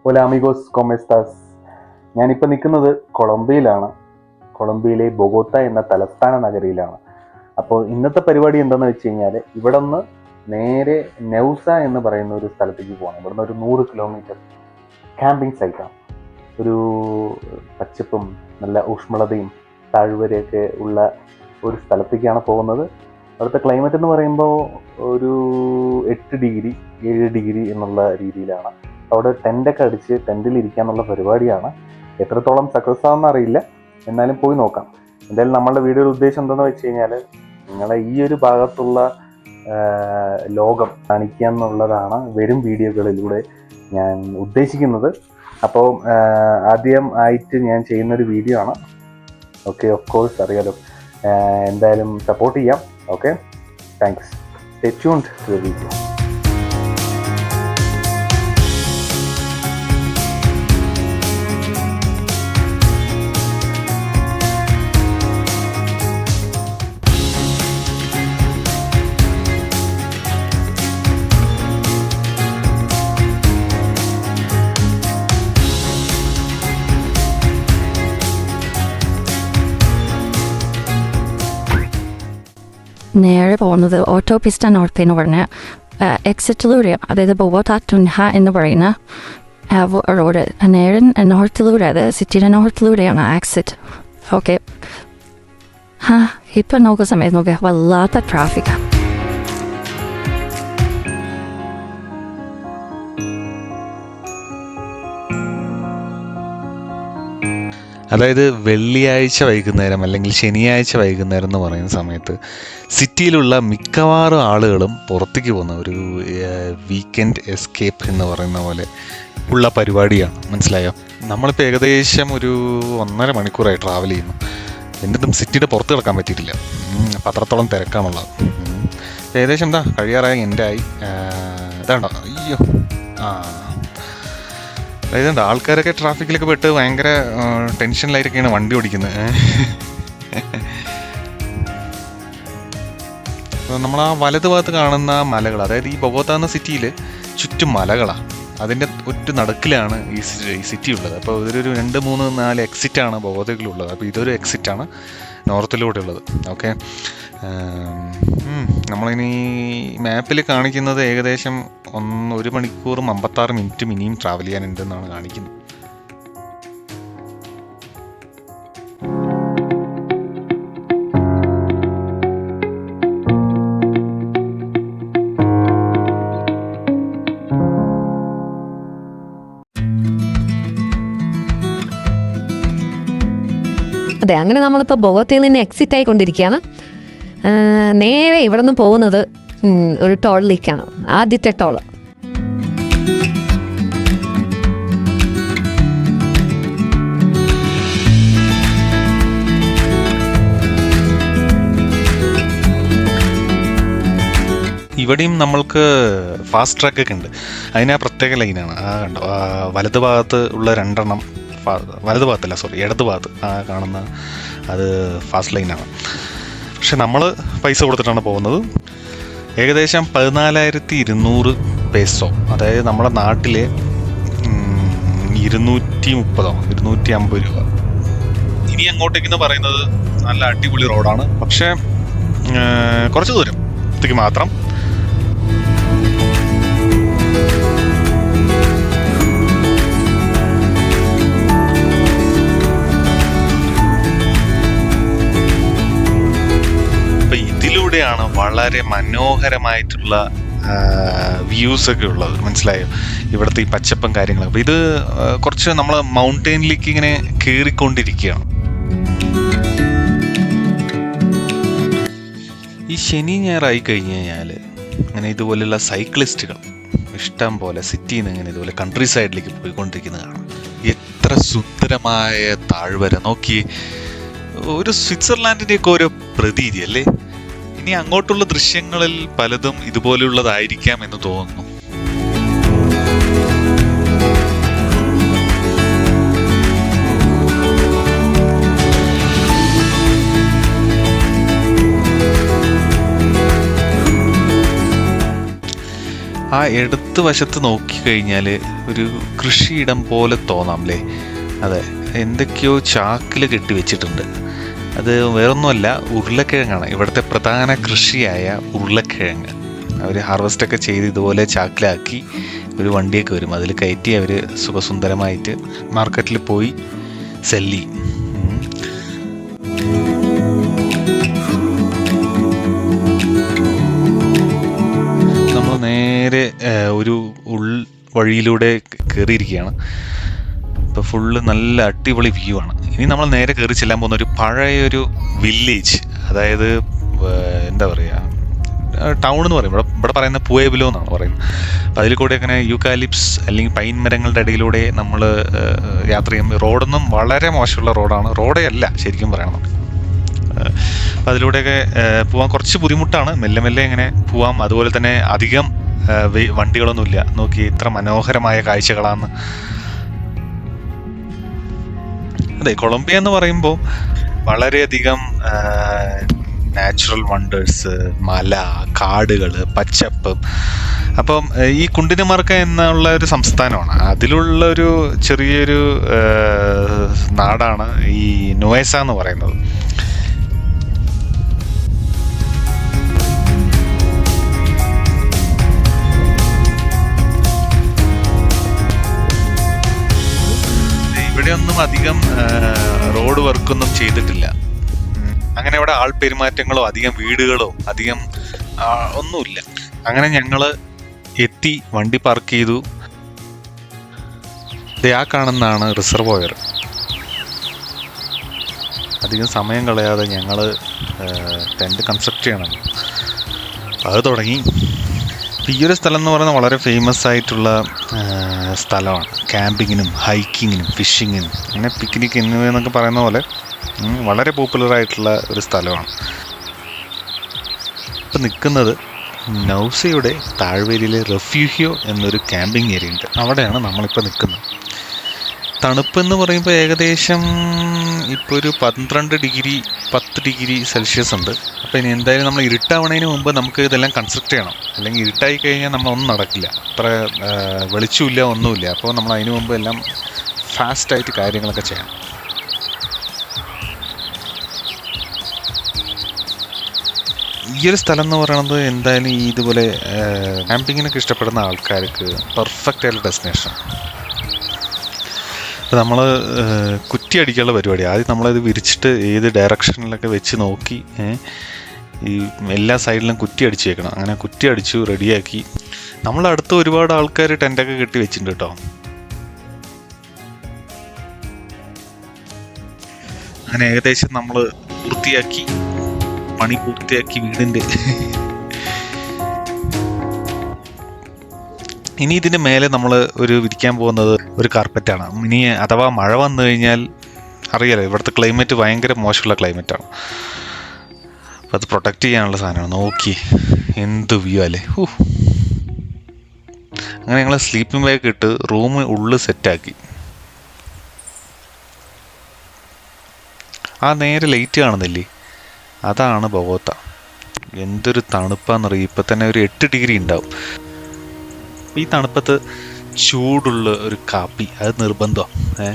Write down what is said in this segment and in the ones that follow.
Hola amigos, ¿cómo estás? ഞാനിപ്പോൾ നിൽക്കുന്നത് കൊളംബിയയിലാണ്. കൊളംബിയയിലെ ബൊഗോത്ത എന്ന തലസ്ഥാന നഗരിയിലാണ്. അപ്പോൾ ഇന്നത്തെ പരിപാടി എന്താണെന്ന് വെച്ച് കഴിഞ്ഞാൽ ഇവിടെ നിന്ന് നേരെ നൌസ എന്ന് പറയുന്ന ഒരു സ്ഥലത്തേക്ക് പോകണം. ഇവിടെ നിന്ന് ഒരു 100 കിലോമീറ്റർ ക്യാമ്പിംഗ് സൈറ്റാണ്. ഒരു പച്ചപ്പും നല്ല ഊഷ്മളതയും താഴ്വരയൊക്കെ ഉള്ള ഒരു സ്ഥലത്തേക്കാണ് പോകുന്നത്. അവിടുത്തെ ക്ലൈമറ്റ് എന്ന് പറയുമ്പോൾ ഒരു 8 ഡിഗ്രി 7 ഡിഗ്രി എന്നുള്ള രീതിയിലാണ്. അവിടെ ടെൻ്റൊക്കെ അടിച്ച് ടെൻറ്റിൽ ഇരിക്കാനുള്ള പരിപാടിയാണ്. എത്രത്തോളം സക്സസ് ആണെന്ന് അറിയില്ല, എന്നാലും പോയി നോക്കാം. എന്തായാലും നമ്മളുടെ വീഡിയോയുടെ ഉദ്ദേശം എന്താണെന്ന് വെച്ച് കഴിഞ്ഞാൽ നിങ്ങളെ ഈ ഒരു ഭാഗത്തുള്ള ലോകം കാണിക്കുക എന്നുള്ളതാണ് വരും വീഡിയോകളിലൂടെ ഞാൻ ഉദ്ദേശിക്കുന്നത്. അപ്പോൾ ആദ്യം ആയിട്ട് ഞാൻ ചെയ്യുന്നൊരു വീഡിയോ ആണ്. ഓക്കെ, ഓഫ് കോഴ്സ് അറിയാലോ. എന്തായാലും സപ്പോർട്ട് ചെയ്യാം. Okay, thanks. Stay tuned to the video. നേരെ പോകുന്നത് ഓട്ടോപിസ്റ്റ നോർത്ത് എന്ന് പറഞ്ഞ എക്സിറ്റിലൂടെ, അതായത് ബൊഗോത്ത ടുൻഹ എന്ന് പറയുന്ന റോഡ് നേരെ നോർത്തിലൂടെ, അതായത് സിറ്റിയുടെ നോർത്തിലൂടെയാണ് എക്സിറ്റ്. ഓക്കെ, ഇപ്പം നോക്കുന്ന സമയത്ത് നോക്കിയാൽ വല്ലാത്ത ട്രാഫിക്കാണ്. അതായത് വെള്ളിയാഴ്ച വൈകുന്നേരം അല്ലെങ്കിൽ ശനിയാഴ്ച വൈകുന്നേരം എന്ന് പറയുന്ന സമയത്ത് സിറ്റിയിലുള്ള മിക്കവാറും ആളുകളും പുറത്തേക്ക് പോകുന്ന ഒരു വീക്കെൻഡ് എസ്കേപ്പ് എന്ന് പറയുന്ന പോലെ ഉള്ള പരിപാടിയാണ്. മനസ്സിലായോ? നമ്മളിപ്പോൾ ഏകദേശം ഒരു 1.5 മണിക്കൂറായി ട്രാവൽ ചെയ്യുന്നു. എന്നിട്ടും സിറ്റിയുടെ പുറത്ത് കിടക്കാൻ പറ്റിയിട്ടില്ല. അപ്പം അത്രത്തോളം തിരക്കാണുള്ളത്. ഏകദേശം എന്താ കഴിയാറായി, എൻ്റെ ആയി. ഇതാണ്ടോ, അയ്യോ, അതായത് ആൾക്കാരൊക്കെ ട്രാഫിക്കിലൊക്കെ പെട്ട് ഭയങ്കര ടെൻഷനിലായിട്ടൊക്കെയാണ് വണ്ടി ഓടിക്കുന്നത്. നമ്മൾ ആ വലത് ഭാഗത്ത് കാണുന്ന മലകൾ, അതായത് ഈ ബൊഗോത്ത എന്ന സിറ്റിയിൽ ചുറ്റും മലകളാണ്. അതിൻ്റെ ഒറ്റ നടുക്കിലാണ് ഈ സിറ്റി ഉള്ളത്. അപ്പോൾ ഇതൊരു 2, 3, 4 എക്സിറ്റാണ് ബൊഗോത്തയിലുള്ളത്. അപ്പോൾ ഇതൊരു എക്സിറ്റാണ് നോർത്തിലൂടെ ഉള്ളത്. ഓക്കെ, നമ്മളിനി മാപ്പിൽ കാണിക്കുന്നത് ഏകദേശം 1 മണിക്കൂറും 56 മിനിറ്റും ഇനിയും ട്രാവൽ ചെയ്യാനുണ്ടെന്നാണ് കാണിക്കുന്നത്. അതെ, അങ്ങനെ നമ്മളിപ്പോൾ ബൊഗോത്തയിൽ നിന്ന് എക്സിറ്റ് ആയിക്കൊണ്ടിരിക്കുകയാണ്. നേരെ ഇവിടെ നിന്ന് പോകുന്നത് ഒരു ടോളിലേക്കാണ്, ആദ്യത്തെ ടോള്. ഇവിടെയും നമ്മൾക്ക് ഫാസ്റ്റ് ട്രാക്ക് ഒക്കെ ഉണ്ട്. അതിന് ആ പ്രത്യേക ലൈനാണ്. കണ്ടോ, വലത് ഭാഗത്ത് ഉള്ള 2 വലത് ഭാഗത്തല്ല, ഇടത് ഭാഗത്ത് കാണുന്ന അത് ഫാസ്റ്റ് ലൈനാണ്. പക്ഷെ നമ്മൾ പൈസ കൊടുത്തിട്ടാണ് പോകുന്നത്. ഏകദേശം 14,200 പേസോ, അതായത് നമ്മുടെ നാട്ടിലെ 230 250 രൂപ. ഇനി അങ്ങോട്ടേക്കെന്ന് പറയുന്നത് നല്ല അടിപൊളി റോഡാണ്. പക്ഷേ കുറച്ച് ദൂരത്തേക്ക് മാത്രം. ഇതിലൂടെയാണ് വളരെ മനോഹരമായിട്ടുള്ള വ്യൂസ് ഒക്കെ ഉള്ളത്. മനസ്സിലായോ? ഇവിടുത്തെ ഈ പച്ചപ്പും കാര്യങ്ങളും. അപ്പോൾ ഇത് കുറച്ച് നമ്മൾ മൗണ്ടെയിനിലേക്ക് ഇങ്ങനെ കയറിക്കൊണ്ടിരിക്കുകയാണ്. ഈ ശനി ഞായറായി കഴിഞ്ഞ് കഴിഞ്ഞാൽ അങ്ങനെ ഇതുപോലെയുള്ള സൈക്ലിസ്റ്റുകൾ ഇഷ്ടം പോലെ സിറ്റിയിൽ നിന്ന് ഇങ്ങനെ ഇതുപോലെ കൺട്രി സൈഡിലേക്ക് പോയിക്കൊണ്ടിരിക്കുന്നതാണ്. എത്ര സുന്ദരമായ താഴ്വര നോക്കി, ഒരു സ്വിറ്റ്സർലാൻഡിൻ്റെയൊക്കെ ഓരോ പ്രതീതി അല്ലേ? ഇനി അങ്ങോട്ടുള്ള ദൃശ്യങ്ങളിൽ പലതും ഇതുപോലെയുള്ളതായിരിക്കാം എന്ന് തോന്നുന്നു. ആ ഇടത്ത് വശത്ത് നോക്കിക്കഴിഞ്ഞാൽ ഒരു കൃഷിയിടം പോലെ തോന്നാം അല്ലേ? അതെ, എന്തൊക്കെയോ ചാക്കിൽ കെട്ടി വെച്ചിട്ടുണ്ട്. അത് വേറൊന്നുമല്ല, ഉരുളക്കിഴങ്ങാണ്. ഇവിടുത്തെ പ്രധാന കൃഷിയായ ഉരുളക്കിഴങ്ങ് അവർ ഹാർവെസ്റ്റൊക്കെ ചെയ്ത് ഇതുപോലെ ചാക്കിലാക്കി ഒരു വണ്ടിയൊക്കെ വരും, അതിൽ കയറ്റി അവർ സുഖസുന്ദരമായിട്ട് മാർക്കറ്റിൽ പോയി സെല്ല് ചെയ്യും. നമ്മൾ നേരെ ഒരു വഴിയിലൂടെ കയറിയിരിക്കുകയാണ്. ഇപ്പോൾ ഫുള്ള് നല്ല അടിപൊളി വ്യൂ ആണ്. ഇനി നമ്മൾ നേരെ കയറി ചെല്ലാൻ പോകുന്ന ഒരു പഴയൊരു വില്ലേജ്, അതായത് എന്താ പറയുക, ടൗൺ എന്ന് പറയും. ഇവിടെ പറയുന്ന പുവേബിലോ എന്നാണ് പറയുന്നത്. അപ്പോൾ അതിൽ കൂടെ അങ്ങനെ യൂക്കാലിപ്സ് അല്ലെങ്കിൽ പൈൻ മരങ്ങളുടെ ഇടയിലൂടെ നമ്മൾ യാത്ര ചെയ്യുമ്പോൾ റോഡൊന്നും വളരെ മോശമുള്ള റോഡാണ്, റോഡേ അല്ല ശരിക്കും പറയണം. അപ്പോൾ അതിലൂടെയൊക്കെ പോകാൻ കുറച്ച് ബുദ്ധിമുട്ടാണ്, മെല്ലെ മെല്ലെ ഇങ്ങനെ പോവാം. അതുപോലെ തന്നെ അധികം വണ്ടികളൊന്നുമില്ല. നോക്കി ഇത്ര മനോഹരമായ കാഴ്ചകളാണ്. അതെ, കൊളംബിയ എന്ന് പറയുമ്പോൾ വളരെയധികം നാച്ചുറൽ വണ്ടേഴ്സ്, മല, കാടുകൾ, പച്ചപ്പ്. അപ്പം ഈ കുണ്ടിനമാർക്ക എന്നുള്ള ഒരു സംസ്ഥാനമാണ്, അതിലുള്ളൊരു ചെറിയൊരു നാടാണ് ഈ നൊവേസ എന്ന് പറയുന്നത്. ഇവിടെയൊന്നും അധികം റോഡ് വർക്കൊന്നും ചെയ്തിട്ടില്ല. അങ്ങനെ ഇവിടെ ആൾ പെരുമാറ്റങ്ങളോ അധികം വീടുകളോ അധികം ഒന്നുമില്ല. അങ്ങനെ ഞങ്ങൾ എത്തി, വണ്ടി പാർക്ക് ചെയ്തു. ആ കാണുന്നതാണ് റിസർവോയർ. അധികം സമയം കളയാതെ ഞങ്ങൾ ടെൻറ്റ് കൺസ്ട്രക്ട് ചെയ്യണം, അത് തുടങ്ങി. ഈ ഒരു സ്ഥലം എന്ന് പറയുന്നത് വളരെ ഫേമസ് ആയിട്ടുള്ള സ്ഥലമാണ്. ക്യാമ്പിങ്ങിനും ഹൈക്കിങ്ങിനും ഫിഷിങ്ങിനും അങ്ങനെ പിക്നിക് എന്നിവയെന്നൊക്കെ പറയുന്ന പോലെ വളരെ പോപ്പുലറായിട്ടുള്ള ഒരു സ്ഥലമാണ്. ഇപ്പം നിൽക്കുന്നത് നൗസയുടെ താഴ്വരയിലെ റെഫ്യൂഹിയോ എന്നൊരു ക്യാമ്പിംഗ് ഏരിയ ഉണ്ട്, അവിടെയാണ് നമ്മളിപ്പോൾ നിൽക്കുന്നത്. തണുപ്പെന്ന് പറയുമ്പോൾ ഏകദേശം ഇപ്പോൾ ഒരു 12 ഡിഗ്രി 10 ഡിഗ്രി സെൽഷ്യസ് ഉണ്ട്. അപ്പോൾ ഇനി എന്തായാലും നമ്മൾ ഇരുട്ടാവണതിന് മുമ്പ് നമുക്ക് ഇതെല്ലാം കൺസ്ട്രക്ട് ചെയ്യണം, അല്ലെങ്കിൽ ഇരുട്ടായി കഴിഞ്ഞാൽ നമ്മളൊന്നും നടക്കില്ല, അത്ര വെളിച്ചമില്ല ഒന്നുമില്ല. അപ്പോൾ നമ്മൾ അതിന് മുമ്പ് എല്ലാം ഫാസ്റ്റായിട്ട് കാര്യങ്ങളൊക്കെ ചെയ്യണം. ഈ ഒരു സ്ഥലം എന്ന് പറയുന്നത് എന്തായാലും ഈ ഇതുപോലെ ക്യാമ്പിങ്ങിനൊക്കെ ഇഷ്ടപ്പെടുന്ന ആൾക്കാർക്ക് പെർഫെക്റ്റ് ആയിട്ടുള്ള ഡെസ്റ്റിനേഷൻ. നമ്മൾ കുറ്റി അടിക്കാനുള്ള പരിപാടി. ആദ്യം നമ്മളത് വിരിച്ചിട്ട് ഏത് ഡയറക്ഷനിലൊക്കെ വെച്ച് നോക്കി ഈ എല്ലാ സൈഡിലും കുറ്റി അടിച്ച് വെക്കണം. അങ്ങനെ കുറ്റി അടിച്ചു റെഡിയാക്കി. നമ്മളടുത്ത് ഒരുപാട് ആൾക്കാർ ടെൻ്റൊക്കെ കെട്ടി വെച്ചിട്ടുണ്ട് കേട്ടോ. അങ്ങനെ ഏകദേശം നമ്മൾ പണി പൂർത്തിയാക്കി വീടിൻ്റെ. ഇനി ഇതിൻ്റെ മേലെ നമ്മൾ വിരിക്കാൻ പോകുന്നത് ഒരു കാർപ്പറ്റാണ്. ഇനി അഥവാ മഴ വന്നു കഴിഞ്ഞാൽ അറിയാലോ, ഇവിടുത്തെ ക്ലൈമറ്റ് ഭയങ്കര മോശമുള്ള ക്ലൈമറ്റാണ്. അപ്പോൾ അത് പ്രൊട്ടക്റ്റ് ചെയ്യാനുള്ള സാധനമാണ്. നോക്കി എന്ത് വ്യൂ അല്ലേ. അങ്ങനെ ഞങ്ങൾ സ്ലീപ്പിംഗ് ബാഗ് ഇട്ട് റൂം ഉള്ളിൽ സെറ്റാക്കി. ആ നേരെ ലൈറ്റ് കാണുന്നില്ലേ, അതാണ് ബൊഗോത്ത. എന്തൊരു തണുപ്പാന്നറിയും. ഇപ്പം തന്നെ ഒരു 8 ഡിഗ്രി ഉണ്ടാവും. ഈ തണുപ്പത്ത് ചൂടുള്ള ഒരു കാപ്പി അത് നിർബന്ധമാണ്.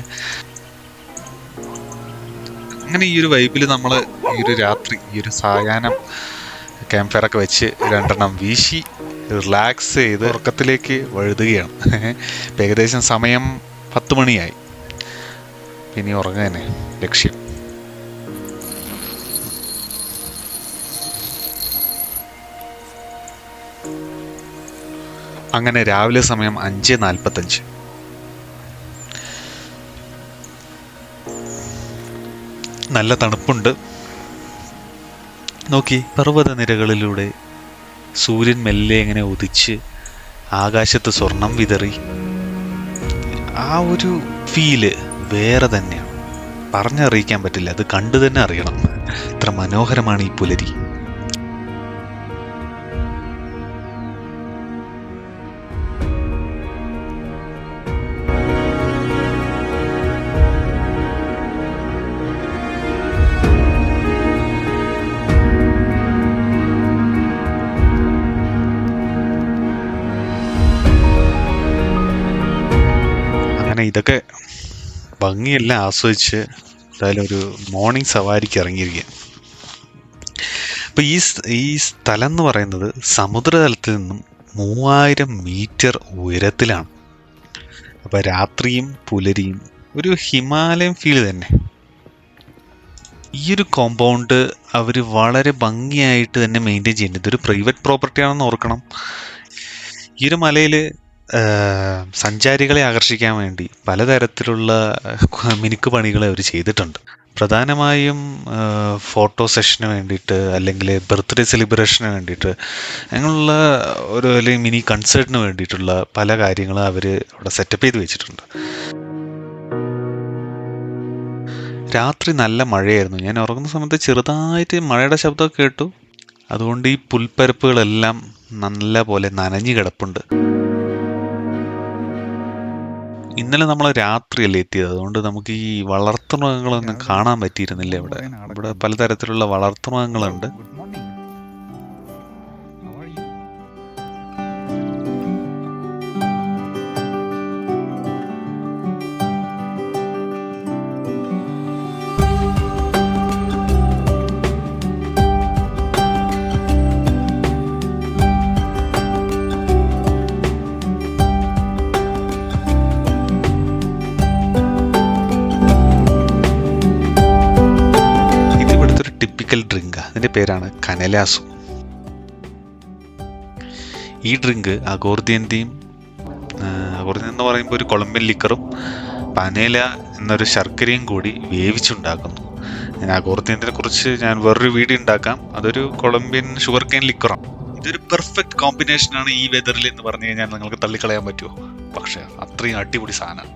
അങ്ങനെ ഈ ഒരു വൈബിൽ നമ്മൾ ഈ ഒരു രാത്രി ഈ ഒരു സായാഹ്നം ക്യാമ്പ് ഫയറൊക്കെ വെച്ച് 2 എണ്ണം വീശി റിലാക്സ് ചെയ്ത് ഉറക്കത്തിലേക്ക് വഴുതുകയാണ്. ഇപ്പം ഏകദേശം സമയം 10 മണിയായി. ഇനി ഉറങ്ങുക തന്നെ ലക്ഷ്യം. അങ്ങനെ രാവിലെ സമയം 5:45. നല്ല തണുപ്പുണ്ട്. നോക്കി, പർവ്വതനിരകളിലൂടെ സൂര്യൻ മെല്ലെ ഇങ്ങനെ ഉദിച്ച് ആകാശത്ത് സ്വർണം വിതറി. ആ ഒരു ഫീല് വേറെ തന്നെയാണ്, പറഞ്ഞറിയിക്കാൻ പറ്റില്ല. അത് കണ്ടു തന്നെ അറിയണം. എത്ര മനോഹരമാണ് ഈ പുലരി. അങ്ങനെ ഇതൊക്കെ ഭംഗിയെല്ലാം ആസ്വദിച്ച് എന്തായാലും ഒരു മോർണിംഗ് സവാരിക്ക് ഇറങ്ങിയിരിക്കുക. അപ്പോൾ ഈ സ്ഥലം എന്ന് പറയുന്നത് സമുദ്രതലത്തിൽ നിന്നും 3000 മീറ്റർ ഉയരത്തിലാണ്. അപ്പോൾ രാത്രിയും പുലരിയും ഒരു ഹിമാലയൻ ഫീൽ തന്നെ. ഈ ഒരു കോമ്പൗണ്ട് അവർ വളരെ ഭംഗിയായിട്ട് തന്നെ മെയിൻറ്റെയിൻ ചെയ്യുന്നുണ്ട്. ഇതൊരു പ്രൈവറ്റ് പ്രോപ്പർട്ടി ആണെന്ന് ഓർക്കണം. ഈ ഒരു മലയിൽ സഞ്ചാരികളെ ആകർഷിക്കാൻ വേണ്ടി പലതരത്തിലുള്ള മിനുക്ക് പണികൾ അവർ ചെയ്തിട്ടുണ്ട്. പ്രധാനമായും ഫോട്ടോ സെഷന് വേണ്ടിയിട്ട്, അല്ലെങ്കിൽ ബർത്ത്ഡേ സെലിബ്രേഷന് വേണ്ടിയിട്ട്, അങ്ങനെയുള്ള ഒരു അല്ലെങ്കിൽ മിനി കൺസേർട്ടിന് വേണ്ടിയിട്ടുള്ള പല കാര്യങ്ങളും അവർ അവിടെ സെറ്റപ്പ് ചെയ്ത് വെച്ചിട്ടുണ്ട്. രാത്രി നല്ല മഴയായിരുന്നു. ഞാൻ ഉറങ്ങുന്ന സമയത്ത് ചെറുതായിട്ട് മഴയുടെ ശബ്ദമൊക്കെ കേട്ടു. അതുകൊണ്ട് ഈ പുൽപ്പരപ്പുകളെല്ലാം നല്ല പോലെ നനഞ്ഞു കിടപ്പുണ്ട്. ഇന്നലെ നമ്മൾ രാത്രിയല്ലേ എത്തിയത്, അതുകൊണ്ട് നമുക്ക് ഈ വളർത്തുമൃഗങ്ങളൊന്നും കാണാൻ പറ്റിയിരുന്നില്ല. ഇവിടെ പലതരത്തിലുള്ള വളർത്തുമൃഗങ്ങളുണ്ട്. ടിപ്പിക്കൽ ഡ്രിങ്ക്, അതിൻ്റെ പേരാണ് കനലാസു. ഈ ഡ്രിങ്ക് അഗോർദിയൻ്റെയും അഗോർദിയൻ എന്ന് പറയുമ്പോൾ ഒരു കൊളംബിയൻ ലിക്കറും പനേല എന്നൊരു ശർക്കരയും കൂടി വേവിച്ചുണ്ടാക്കുന്നു. ഞാൻ അഗോർദിയനെ കുറിച്ച് ഞാൻ വേറൊരു വീഡിയോ ഉണ്ടാക്കാം. അതൊരു കൊളംബിയൻ ഷുഗർ കെയിൻ ലിക്കറാണ്. ഇതൊരു പെർഫെക്റ്റ് കോമ്പിനേഷനാണ് ഈ വെതറിൽ എന്ന് പറഞ്ഞു കഴിഞ്ഞാൽ നിങ്ങൾക്ക് തള്ളിക്കളയാൻ പറ്റുമോ? പക്ഷേ അത്രയും അടിപൊളി സാധനമാണ്.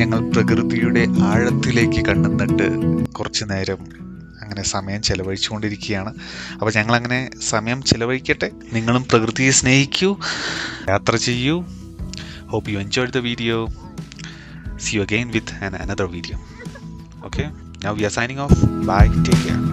ഞങ്ങൾ പ്രകൃതിയുടെ ആഴത്തിലേക്ക് കണ്ണുനട്ട് കുറച്ച് നേരം അങ്ങനെ സമയം ചെലവഴിച്ചുകൊണ്ടിരിക്കുകയാണ്. അപ്പോൾ ഞങ്ങളങ്ങനെ സമയം ചെലവഴിക്കട്ടെ. നിങ്ങളും പ്രകൃതിയെ സ്നേഹിക്കൂ, യാത്ര ചെയ്യൂ. Hope you enjoyed the video. See you again with another video. Okay, now we are signing off. Bye, take care.